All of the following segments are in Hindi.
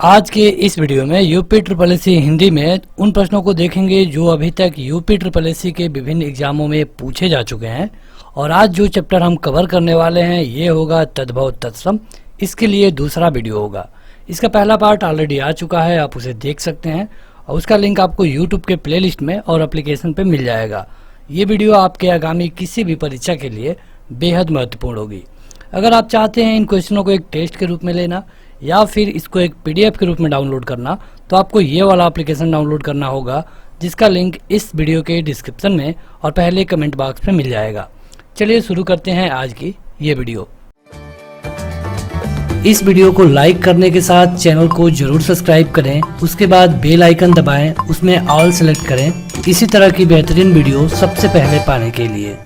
आज के इस वीडियो में यूपी ट्रिपल एससी हिंदी में उन प्रश्नों को देखेंगे जो अभी तक यूपी ट्रिपल एससी के विभिन्न एग्जामों में पूछे जा चुके हैं। और आज जो चैप्टर हम कवर करने वाले हैं ये होगा तद्भव तत्सम। इसके लिए दूसरा वीडियो होगा। इसका पहला पार्ट ऑलरेडी आ चुका है, आप उसे देख सकते हैं और उसका लिंक आपको यूट्यूब के प्लेलिस्ट में और एप्लीकेशन पे मिल जाएगा। ये वीडियो आपके आगामी किसी भी परीक्षा के लिए बेहद महत्वपूर्ण होगी। अगर आप चाहते हैं इन क्वेश्चनों को एक टेस्ट के रूप में लेना या फिर इसको एक पीडीएफ के रूप में डाउनलोड करना, तो आपको ये वाला एप्लीकेशन डाउनलोड करना होगा जिसका लिंक इस वीडियो के डिस्क्रिप्शन में और पहले कमेंट बॉक्स में मिल जाएगा। चलिए शुरू करते हैं आज की ये वीडियो। इस वीडियो को लाइक करने के साथ चैनल को जरूर सब्सक्राइब करें, उसके बाद बेल आइकन दबाएं, उसमें ऑल सेलेक्ट करें इसी तरह की बेहतरीन वीडियो सबसे पहले पाने के लिए।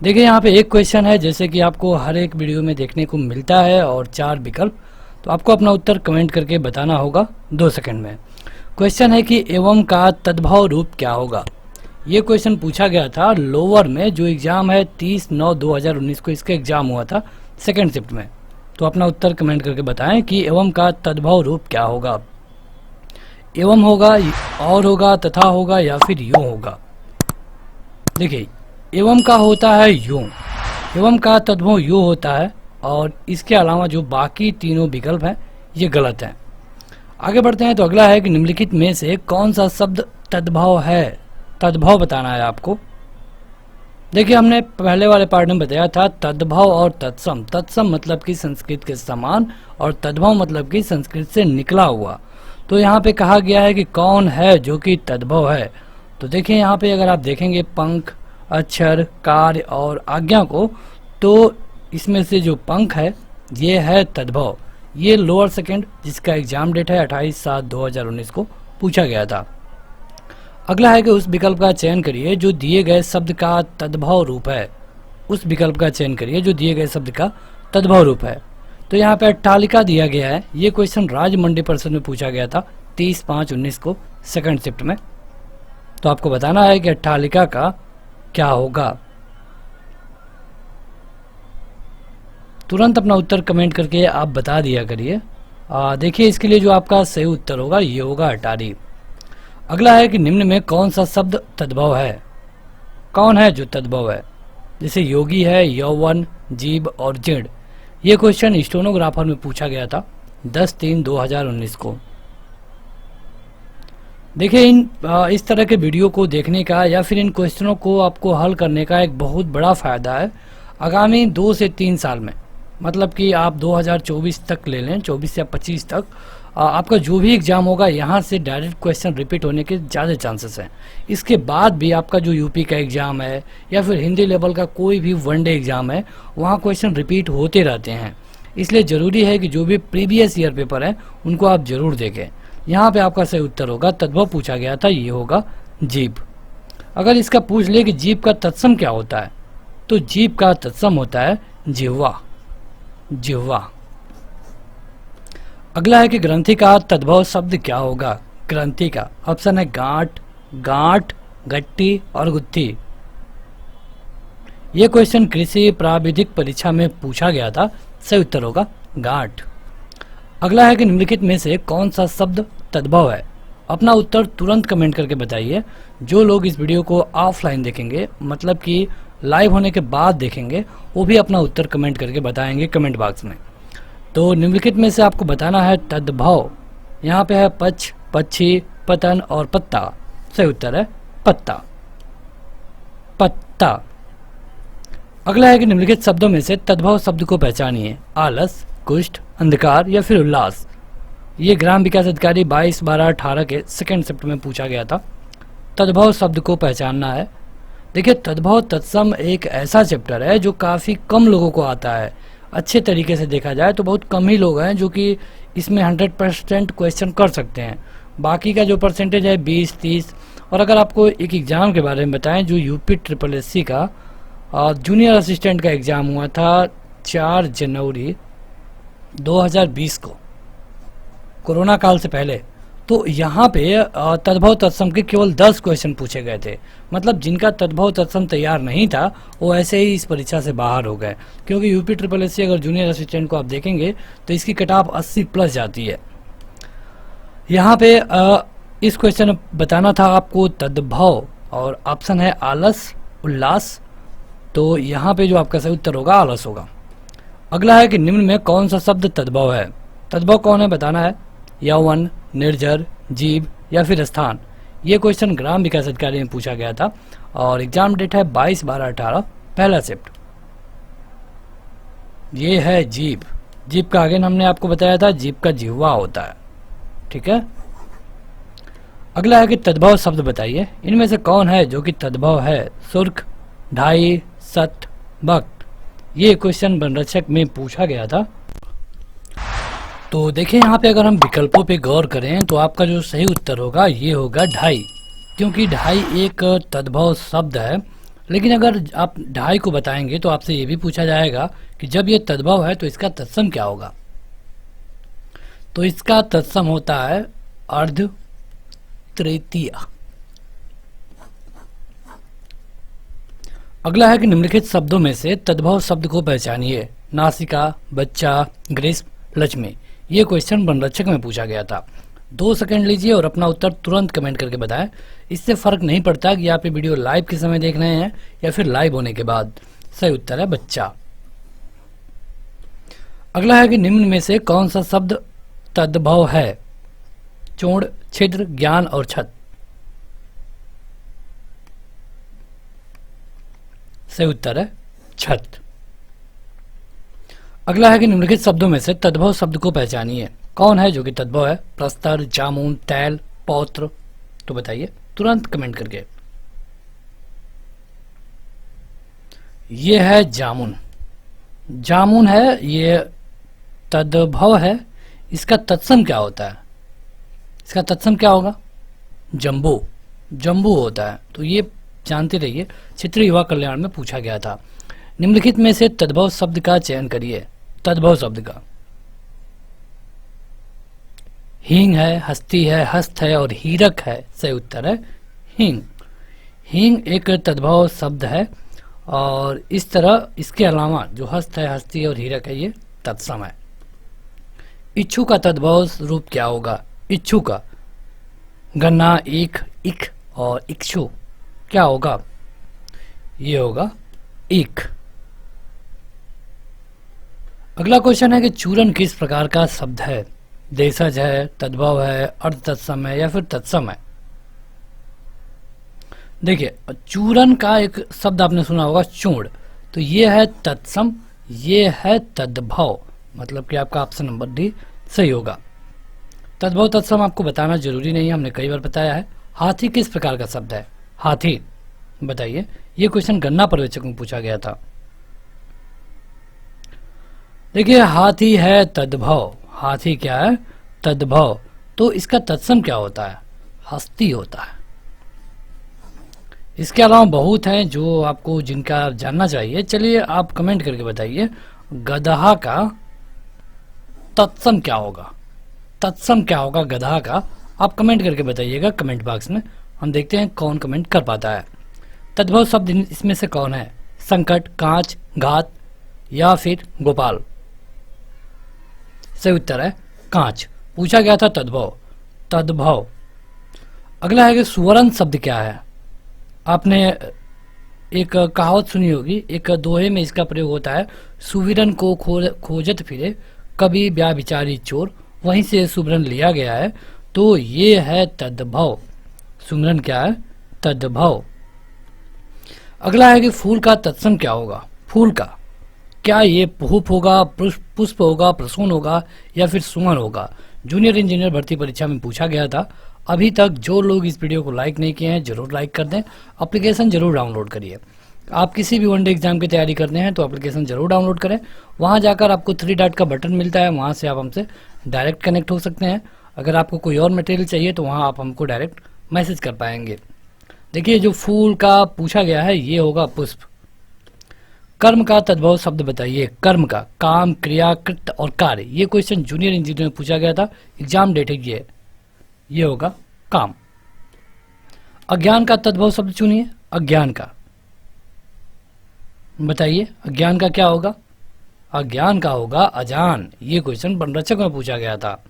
देखिए यहाँ पे एक क्वेश्चन है, जैसे कि आपको हर एक वीडियो में देखने को मिलता है और 4 विकल्प, तो आपको अपना उत्तर कमेंट करके बताना होगा 2 सेकंड में। क्वेश्चन है कि एवं का तद्भव रूप क्या होगा। ये क्वेश्चन पूछा गया था लोअर में, जो एग्जाम है 30/9/2019 को इसका एग्जाम हुआ था सेकेंड शिफ्ट में। तो अपना उत्तर कमेंट करके बताएं कि एवं का तद्भव रूप क्या होगा। एवं होगा, और होगा, तथा होगा या फिर यूं होगा। देखिए एवं का होता है यूं, एवं का तद्भव यूं होता है और इसके अलावा जो बाकी तीनों विकल्प हैं ये गलत हैं। आगे बढ़ते हैं तो अगला है कि निम्नलिखित में से कौन सा शब्द तद्भव है। तद्भव बताना है आपको। देखिए हमने पहले वाले पार्ट में बताया था तद्भव और तत्सम। तत्सम मतलब कि संस्कृत के समान और तद्भव मतलब कि संस्कृत से निकला हुआ। तो यहाँ पे कहा गया है कि कौन है जो कि तद्भव है। तो देखिए यहाँ पे अगर आप देखेंगे पंख, अक्षर, कार्य और आज्ञा को, तो इसमें से जो पंख है ये है तद्भव। ये लोअर सेकंड जिसका एग्जाम डेट है 28/7/2019 को पूछा गया था। अगला है कि उस विकल्प का चयन करिए जो दिए गए शब्द का तद्भव रूप है। उस विकल्प का चयन करिए जो दिए गए शब्द का तद्भव रूप है। तो यहाँ पे अट्टालिका दिया गया है। ये क्वेश्चन राज्य मंडी परिषद में पूछा गया था 30/5/19 को सेकंड शिफ्ट में। तो आपको बताना है कि अट्टालिका का क्या होगा। तुरंत अपना उत्तर कमेंट करके आप बता दिया करिए। देखिए इसके लिए जो आपका सही उत्तर होगा ये होगा अटारी। अगला है कि निम्न में कौन सा शब्द तद्भव है। कौन है जो तद्भव है। जैसे योगी है, यौवन, जीव और जीर्ण। ये क्वेश्चन स्टेनोग्राफर में पूछा गया था 10/3/2019 को। देखिए इस तरह के वीडियो को देखने का या फिर इन क्वेश्चनों को आपको हल करने का एक बहुत बड़ा फ़ायदा है आगामी 2 से 3 साल में। मतलब कि आप 2024 तक ले लें, 24 या 25 तक आपका जो भी एग्ज़ाम होगा यहाँ से डायरेक्ट क्वेश्चन रिपीट होने के ज़्यादा चांसेस हैं। इसके बाद भी आपका जो यूपी का एग्ज़ाम है या फिर हिंदी लेवल का कोई भी वनडे एग्ज़ाम है वहाँ क्वेश्चन रिपीट होते रहते हैं। इसलिए ज़रूरी है कि जो भी प्रीवियस ईयर पेपर हैं उनको आप ज़रूर देखें। यहाँ पे आपका सही उत्तर होगा तद्भव पूछा गया था, ये होगा जीव। अगर इसका पूछ ले कि जीव का तत्सम क्या होता है, तो जीव का तत्सम होता है जिह्वा। जिह्वा। अगला है कि ग्रंथि का तद्भव शब्द क्या होगा। ग्रंथि का ऑप्शन है गांठ, गांठ, गट्टी और गुत्थी। ये क्वेश्चन कृषि प्राविधिक परीक्षा में पूछा गया था, सही उत्तर होगा गांठ। अगला है कि निम्नलिखित में से कौन सा शब्द तद्भव है। अपना उत्तर तुरंत कमेंट करके बताइए। जो लोग इस वीडियो को ऑफलाइन देखेंगे, मतलब कि लाइव होने के बाद देखेंगे, वो भी अपना उत्तर कमेंट करके बताएंगे कमेंट बॉक्स में। तो निम्नलिखित में से आपको बताना है तद्भव। यहाँ पे है पक्ष, पक्षी, पतन और पत्ता। सही उत्तर है पत्ता। पत्ता। अगला है कि निम्नलिखित शब्दों में से तद्भव शब्द को पहचानिए। आलस, कुष्ठ, अंधकार या फिर उल्लास। ये ग्राम विकास अधिकारी 22/12/18 के सेकेंड शिफ्ट में पूछा गया था। तद्भव शब्द को पहचानना है। देखिए तद्भव तत्सम एक ऐसा चैप्टर है जो काफ़ी कम लोगों को आता है। अच्छे तरीके से देखा जाए तो बहुत कम ही लोग हैं जो कि इसमें 100% क्वेश्चन कर सकते हैं। बाकी का जो परसेंटेज है 20-30। और अगर आपको एक एग्ज़ाम के बारे में बताएं जो यूपी ट्रिपल एससी का जूनियर असिस्टेंट का एग्ज़ाम हुआ था 4 जनवरी 2020 को, कोरोना काल से पहले। तो यहाँ पे तद्भव तत्सम के केवल 10 क्वेश्चन पूछे गए थे। मतलब जिनका तद्भव तत्सम तैयार नहीं था वो ऐसे ही इस परीक्षा से बाहर हो गए, क्योंकि यूपी ट्रिपल एस सी अगर जूनियर असिस्टेंट को आप देखेंगे तो इसकी कट ऑफ 80 प्लस जाती है। यहाँ पे इस क्वेश्चन में बताना था आपको तद्भव, और ऑप्शन है आलस उल्लास, तो यहाँ पे जो आपका सही उत्तर होगा आलस होगा। अगला है कि निम्न में कौन सा शब्द तद्भव है। तद्भव कौन है बताना है, यौवन, निर्जर, जीव या फिर स्थान। ये क्वेश्चन ग्राम विकास अधिकारी में पूछा गया था और एग्जाम डेट है 22/12/18, पहला शिफ्ट। ये है जीव। जीव का आगे हमने आपको बताया था, जीव का जिह्वा होता है, ठीक है। अगला है कि तद्भव शब्द बताइए, इनमें से कौन है जो कि तद्भव है। सुर्ख, ढाई, सत, वक्त। ये क्वेश्चन वनरक्षक में पूछा गया था। तो देखिए यहाँ पे अगर हम विकल्पों पे गौर करें तो आपका जो सही उत्तर होगा ये होगा ढाई, क्योंकि ढाई एक तद्भव शब्द है। लेकिन अगर आप ढाई को बताएंगे तो आपसे ये भी पूछा जाएगा कि जब ये तद्भव है तो इसका तत्सम क्या होगा। तो इसका तत्सम होता है अर्ध तृतीय। अगला है कि निम्नलिखित शब्दों में से तद्भव शब्द को पहचानिए। नासिका, बच्चा, ग्रीष्म, लक्ष्मी। ये क्वेश्चन वनरक्षक में पूछा गया था। 2 सेकंड लीजिए और अपना उत्तर तुरंत कमेंट करके बताएं। इससे फर्क नहीं पड़ता कि आप ये वीडियो लाइव के समय देख रहे हैं या फिर लाइव होने के बाद। सही उत्तर है बच्चा। अगला है कि निम्न में से कौन सा शब्द तद्भव है। चोड़, छिद्र, ज्ञान और छत। सही उत्तर है छत। अगला है कि निम्नलिखित शब्दों में से तद्भव शब्द को पहचानिए। कौन है जो कि तद्भव है। प्रस्तर, जामुन, तैल, पौत्र। तो बताइए तुरंत कमेंट करके। ये है जामुन। जामुन है, ये तद्भव है। इसका तत्सम क्या होता है। इसका तत्सम क्या होगा। जम्बू। जम्बू होता है। तो ये जानते रहिए, क्षेत्रीय युवा कल्याण में पूछा गया था। निम्नलिखित में से तद्भव शब्द का चयन करिए। तद्भव शब्द का हींग है, हस्ती है, हस्त है और हीरक है। सही उत्तर है हींग। हींग एक तद्भव शब्द है और इस तरह इसके अलावा जो हस्त है, हस्ती है और हीरक है ये तत्सम है। इच्छु का तद्भव रूप क्या होगा। इच्छु का गन्ना, ईख, इख और इक्षु। क्या होगा, ये होगा ईख। अगला क्वेश्चन है कि चूरन किस प्रकार का शब्द है। देशज है, तद्भव है, अर्ध तत्सम है या फिर तत्सम है। देखिए चूरन का एक शब्द आपने सुना होगा चूड़, तो ये है तत्सम, ये है तद्भव। मतलब कि आपका ऑप्शन नंबर डी सही होगा। तद्भव तत्सम आपको बताना जरूरी नहीं है, हमने कई बार बताया है। हाथी किस प्रकार का शब्द है। हाथी बताइए। ये क्वेश्चन गन्ना पर्यवेक्षक में पूछा गया था। देखिए हाथी है तद्भव। हाथी क्या है, तद्भव। तो इसका तत्सम क्या होता है, हस्ती होता है। इसके अलावा बहुत हैं जो आपको जिनका जानना चाहिए। चलिए आप कमेंट करके बताइए गधा का तत्सम क्या होगा। तत्सम क्या होगा गधा का, आप कमेंट करके बताइएगा कमेंट बॉक्स में। हम देखते हैं कौन कमेंट कर पाता है। तद्भव शब्द इसमें से कौन है। संकट, कांच, घात या फिर गोपाल। सही उत्तर है कांच। पूछा गया था तद्भव। तद्भव। अगला है कि सुवर्ण शब्द क्या है। आपने एक कहावत सुनी होगी, एक दोहे में इसका प्रयोग होता है। सुविरन को खोजत फिरे, कभी ब्याह विचारी चोर, वहीं से सुवर्ण लिया गया है। तो ये है तद्भव। सुवर्ण क्या है, तद्भव। अगला है कि फूल का तत्सम क्या होगा। फूल का क्या ये पुष्प होगा, पुष्प होगा, प्रसून होगा या फिर सुमन होगा। जूनियर इंजीनियर भर्ती परीक्षा में पूछा गया था। अभी तक जो लोग इस वीडियो को लाइक नहीं किए हैं जरूर लाइक कर दें। एप्लीकेशन जरूर डाउनलोड करिए। आप किसी भी वनडे एग्जाम की तैयारी करते हैं तो एप्लीकेशन जरूर डाउनलोड करें। वहां जाकर आपको 3 डॉट का बटन मिलता है, वहां से आप हमसे डायरेक्ट कनेक्ट हो सकते हैं। अगर आपको कोई और मटेरियल चाहिए तो वहाँ आप हमको डायरेक्ट मैसेज कर पाएंगे। देखिए जो फूल का पूछा गया है ये होगा पुष्प। कर्म का तद्भव शब्द बताइए। कर्म का काम, क्रिया, कृत्य और कार्य। ये क्वेश्चन जूनियर इंजीनियर में पूछा गया था। एग्जाम डेट है ये ये होगा काम। अज्ञान का तद्भव शब्द चुनिए। अज्ञान का बताइए, अज्ञान का क्या होगा? अज्ञान का होगा अजान। ये क्वेश्चन बनरक्षक में पूछा गया था।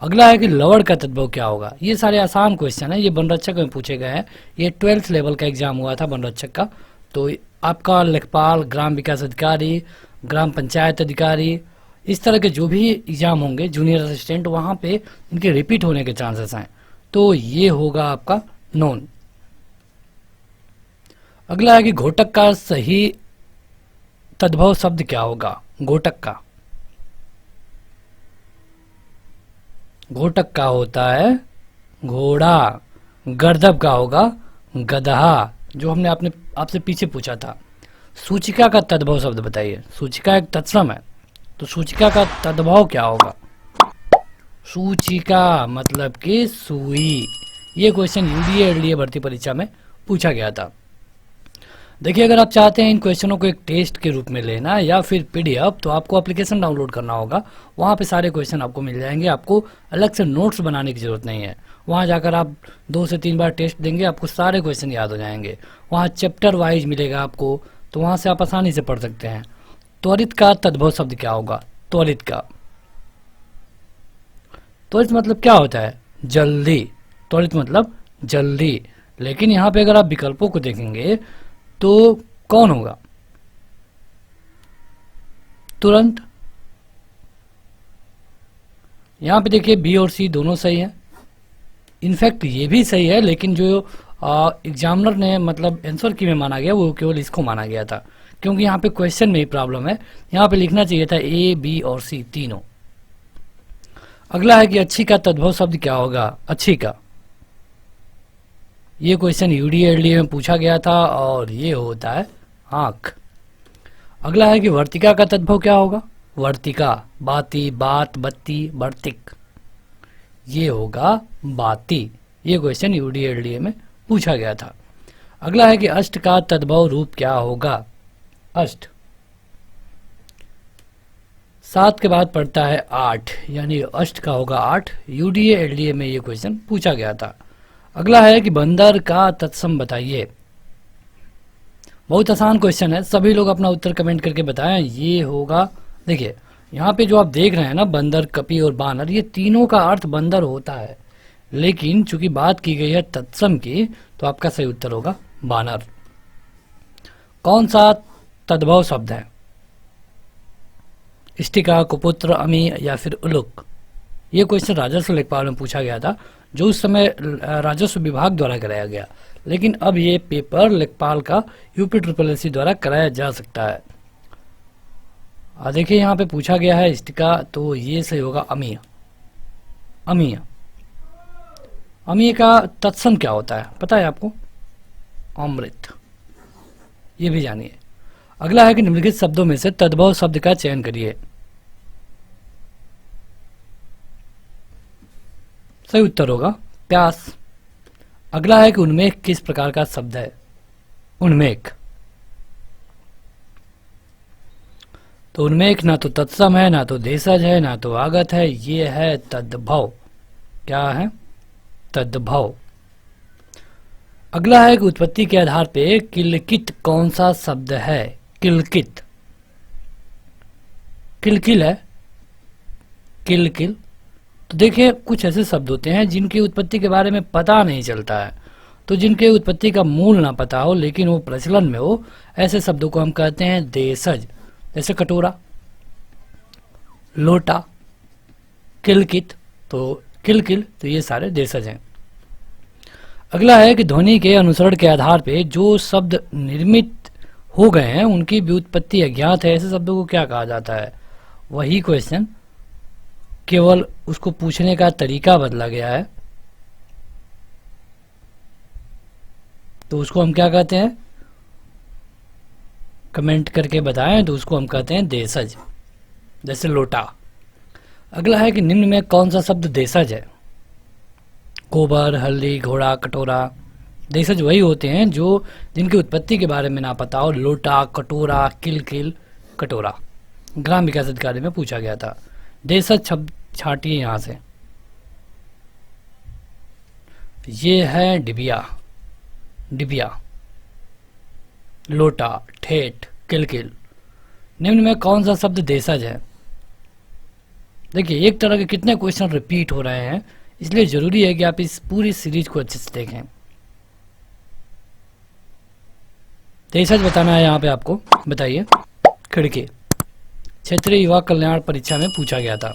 अगला है कि लवड़ का तद्भव क्या होगा? ये सारे आसान क्वेश्चन है, ये बनरक्षक में पूछे गए हैं। ये 12th लेवल का एग्जाम हुआ था बनरक्षक का। तो आपका लेखपाल, ग्राम विकास अधिकारी, ग्राम पंचायत अधिकारी, इस तरह के जो भी एग्जाम होंगे जूनियर असिस्टेंट, वहाँ पे इनके रिपीट होने के चांसेस हैं। तो ये होगा आपका नॉन। अगला है कि घोटक का सही तद्भव शब्द क्या होगा? घोटक का, घोटक का होता है घोड़ा। गर्दभ का होगा गदहा, जो हमने आपसे पीछे पूछा था। सूचिका का तद्भव शब्द बताइए। सूचिका एक तत्सम है, तो सूचिका का तद्भव क्या होगा? सूचिका मतलब कि सुई। ये क्वेश्चन यूडीए एलडीए भर्ती परीक्षा में पूछा गया था। देखिए, अगर आप चाहते हैं इन क्वेश्चनों को एक टेस्ट के रूप में लेना या फिर पीडीएफ, तो आपको एप्लीकेशन डाउनलोड करना होगा। वहाँ पे सारे क्वेश्चन आपको मिल जाएंगे। आपको अलग से नोट्स बनाने की जरूरत नहीं है। वहाँ जाकर आप 2 से 3 बार टेस्ट देंगे, आपको सारे क्वेश्चन याद हो जाएंगे। वहाँ चैप्टर वाइज मिलेगा आपको, तो वहाँ से आप आसानी से पढ़ सकते हैं। त्वरित का तद्भव शब्द क्या होगा? त्वरित का, त्वरित मतलब क्या होता है? जल्दी। त्वरित मतलब जल्दी। लेकिन यहाँ पे अगर आप विकल्पों को देखेंगे तो कौन होगा? तुरंत। यहां पे देखिए बी और सी दोनों सही है। इनफैक्ट ये भी सही है, लेकिन जो एग्जामिनर ने मतलब आंसर की में माना गया वो केवल इसको माना गया था, क्योंकि यहाँ पे क्वेश्चन में ही प्रॉब्लम है। यहाँ पे लिखना चाहिए था ए, बी और सी तीनों। अगला है कि अच्छी का तद्भव शब्द क्या होगा? अच्छी का, ये क्वेश्चन यूडीए में पूछा गया था और ये होता है आंख। अगला है कि वर्तिका का तद्भव क्या होगा? वर्तिका, बाती, बात, बत्ती, वर्तिक, ये होगा बाती। ये क्वेश्चन यूडीए में पूछा गया था। अगला है कि अष्ट का तद्भव रूप क्या होगा? अष्ट 7 के बाद पड़ता है 8, यानी अष्ट का होगा 8। यूडीए में ये क्वेश्चन पूछा गया था। अगला है कि बंदर का तत्सम बताइए। बहुत आसान क्वेश्चन है, सभी लोग अपना उत्तर कमेंट करके बताएं। ये होगा, देखिए यहाँ पे जो आप देख रहे हैं ना, बंदर, कपी और बानर, ये तीनों का अर्थ बंदर होता है, लेकिन चूंकि बात की गई है तत्सम की, तो आपका सही उत्तर होगा बानर। कौन सा तद्भव शब्द है? इष्टिका, कुपुत्र, अमी या फिर उलुक? ये क्वेश्चन राजस्व लेखपाल में पूछा गया था, जो उस समय राजस्व विभाग द्वारा कराया गया, लेकिन अब ये पेपर लेखपाल का यूपी SSSC द्वारा कराया जा सकता है। देखिए यहाँ पे पूछा गया है इष्टिका, तो ये सही होगा अमीय। अमीय, अमीय का तत्सम क्या होता है पता है आपको? अमृत। ये भी जानिए। अगला है कि निम्नलिखित शब्दों में से तद्भव शब्द का चयन करिए। सही उत्तर होगा प्यास। अगला है कि उन्मेष किस प्रकार का शब्द है? उन्मेष, तो उन्मेष ना तो तत्सम है, ना तो देशज है, ना तो आगत है, ये है तद्भव। क्या है? तद्भव। अगला है कि उत्पत्ति के आधार पे किलकित कौन सा शब्द है? किलकित, किलकिल है, किलकिल। तो देखिए कुछ ऐसे शब्द होते हैं जिनकी उत्पत्ति के बारे में पता नहीं चलता है, तो जिनके उत्पत्ति का मूल ना पता हो लेकिन वो प्रचलन में हो, ऐसे शब्दों को हम कहते हैं देशज। जैसे कटोरा, लोटा, किलकित, तो किलकिल, तो ये सारे देशज हैं। अगला है कि ध्वनि के अनुसरण के आधार पे जो शब्द निर्मित हो गए हैं उनकी व्युत्पत्ति अज्ञात है, ऐसे शब्दों को क्या कहा जाता है? वही क्वेश्चन, केवल उसको पूछने का तरीका बदला गया है, तो उसको हम क्या कहते हैं? कमेंट करके बताएं, तो उसको हम कहते हैं देशज। जैसे लोटा। अगला है कि निम्न में कौन सा शब्द देशज है? गोबर, हल्दी, घोड़ा, कटोरा। देशज वही होते हैं जो जिनकी उत्पत्ति के बारे में ना पता हो। लोटा, कटोरा, किलकिल, कटोरा। ग्राम विकास अधिकारी में पूछा गया था। देशज शब्द छाटिए यहाँ से। ये है डिबिया, डिबिया, लोटा, ठेठ, किलकिल। निम्न में कौन सा शब्द देशज है? देखिए एक तरह के कितने क्वेश्चन रिपीट हो रहे हैं, इसलिए जरूरी है कि आप इस पूरी सीरीज को अच्छे से देखें। देशज बताना है यहाँ पे आपको, बताइए। खिड़की, क्षेत्रीय युवा कल्याण परीक्षा में पूछा गया था।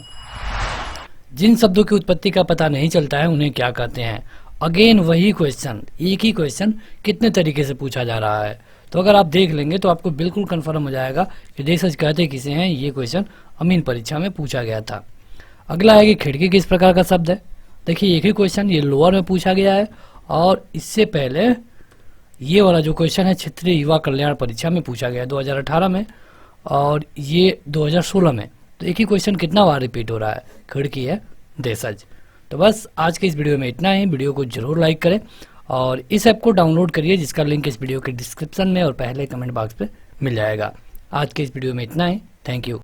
जिन शब्दों की उत्पत्ति का पता नहीं चलता है उन्हें क्या कहते हैं? अगेन वही क्वेश्चन, एक ही क्वेश्चन कितने तरीके से पूछा जा रहा है, तो अगर आप देख लेंगे तो आपको बिल्कुल कंफर्म हो जाएगा कि देशज कहते किसे हैं। ये क्वेश्चन अमीन परीक्षा में पूछा गया था। अगला है कि खिड़की किस प्रकार का शब्द है? देखिए एक ही क्वेश्चन, ये लोअर में पूछा गया है और इससे पहले ये वाला जो क्वेश्चन है क्षेत्रीय युवा कल्याण परीक्षा में पूछा गया है 2018 में, और ये 2016 में। तो एक ही क्वेश्चन कितना बार रिपीट हो रहा है? खिड़की है देशज। तो बस आज के इस वीडियो में इतना ही। वीडियो को जरूर लाइक करें और इस ऐप को डाउनलोड करिए, जिसका लिंक इस वीडियो के डिस्क्रिप्शन में और पहले कमेंट बॉक्स पे मिल जाएगा। आज के इस वीडियो में इतना ही। Thank you.